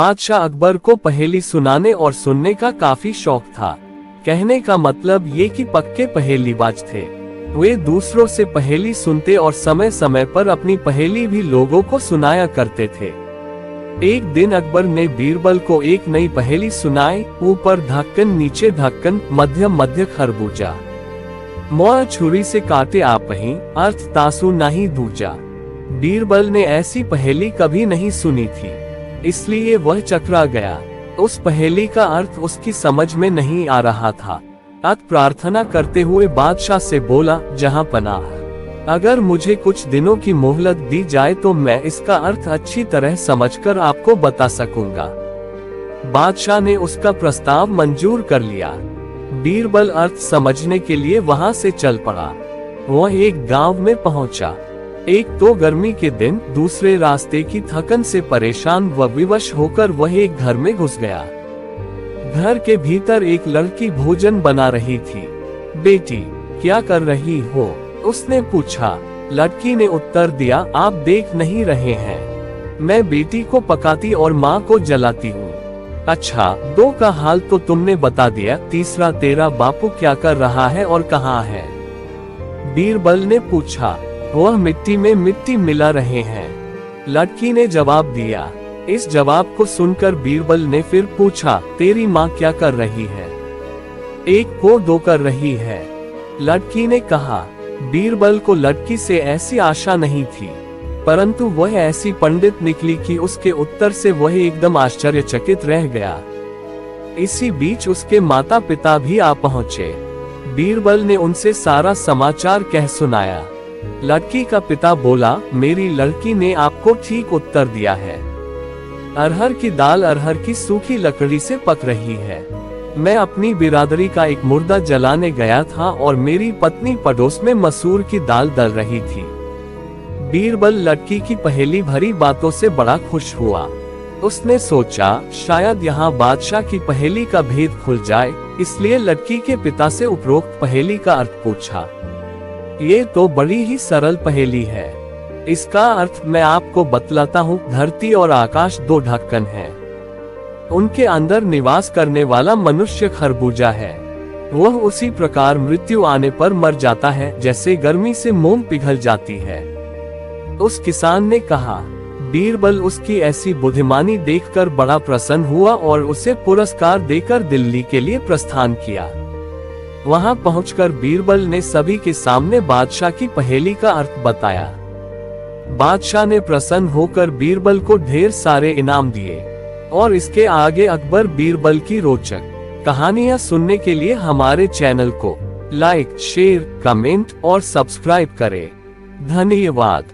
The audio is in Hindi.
बादशाह अकबर को पहेली सुनाने और सुनने का काफी शौक था। कहने का मतलब ये कि पक्के पहेलीबाज थे। वे दूसरों से पहेली सुनते और समय समय पर अपनी पहेली भी लोगों को सुनाया करते थे। एक दिन अकबर ने बीरबल को एक नई पहेली सुनाई। ऊपर ढक्कन नीचे ढक्कन मध्य मध्य खरबूजा, मोआ छुरी से काटे आपहीं, अर्थ तासु नहीं दूजा। बीरबल ने ऐसी पहेली कभी नहीं सुनी थी, इसलिए वह चकरा गया। उस पहेली का अर्थ उसकी समझ में नहीं आ रहा था। अत प्रार्थना करते हुए बादशाह से बोला, जहां पनाह, अगर मुझे कुछ दिनों की मोहलत दी जाए तो मैं इसका अर्थ अच्छी तरह समझकर आपको बता सकूंगा। बादशाह ने उसका प्रस्ताव मंजूर कर लिया। बीरबल अर्थ समझने के लिए वहां से चल पड़ा। वह एक गांव में पहुंचा। एक तो गर्मी के दिन, दूसरे रास्ते की थकन से परेशान व विवश होकर वह एक घर में घुस गया। घर के भीतर एक लड़की भोजन बना रही थी। बेटी, क्या कर रही हो? उसने पूछा। लड़की ने उत्तर दिया, आप देख नहीं रहे हैं, मैं बेटी को पकाती और माँ को जलाती हूँ। अच्छा, दो का हाल तो तुमने बता दिया, तीसरा तेरा बापू क्या कर रहा है और कहाँ है? बीरबल ने पूछा। वह मिट्टी में मिट्टी मिला रहे हैं, लड़की ने जवाब दिया। इस जवाब को सुनकर बीरबल ने फिर पूछा, तेरी माँ क्या कर रही है? एक को दो कर रही है, लड़की ने कहा। बीरबल को लड़की से ऐसी आशा नहीं थी, परंतु वह ऐसी पंडित निकली कि उसके उत्तर से वह एकदम आश्चर्यचकित रह गया। इसी बीच उसके माता पिता भी आ पहुँचे। बीरबल ने उनसे सारा समाचार कह सुनाया। लड़की का पिता बोला, मेरी लड़की ने आपको ठीक उत्तर दिया है। अरहर की दाल अरहर की सूखी लकड़ी से पक रही है। मैं अपनी बिरादरी का एक मुर्दा जलाने गया था और मेरी पत्नी पड़ोस में मसूर की दाल दल रही थी। बीरबल लड़की की पहेली भरी बातों से बड़ा खुश हुआ। उसने सोचा, शायद यहाँ बादशाह की पहेली का भेद खुल जाए, इसलिए लड़की के पिता से उपरोक्त पहेली का अर्थ पूछा। ये तो बड़ी ही सरल पहेली है, इसका अर्थ मैं आपको बतलाता हूँ। धरती और आकाश दो ढक्कन हैं, उनके अंदर निवास करने वाला मनुष्य खरबूजा है। वह उसी प्रकार मृत्यु आने पर मर जाता है जैसे गर्मी से मोम पिघल जाती है। उस किसान ने कहा। बीरबल उसकी ऐसी बुद्धिमानी देखकर बड़ा प्रसन्न हुआ और उसे पुरस्कार देकर दिल्ली के लिए प्रस्थान किया। वहां पहुंचकर बीरबल ने सभी के सामने बादशाह की पहेली का अर्थ बताया। बादशाह ने प्रसन्न होकर बीरबल को ढेर सारे इनाम दिए। और इसके आगे अकबर बीरबल की रोचक कहानियां सुनने के लिए हमारे चैनल को लाइक, शेयर, कमेंट और सब्सक्राइब करें। धन्यवाद।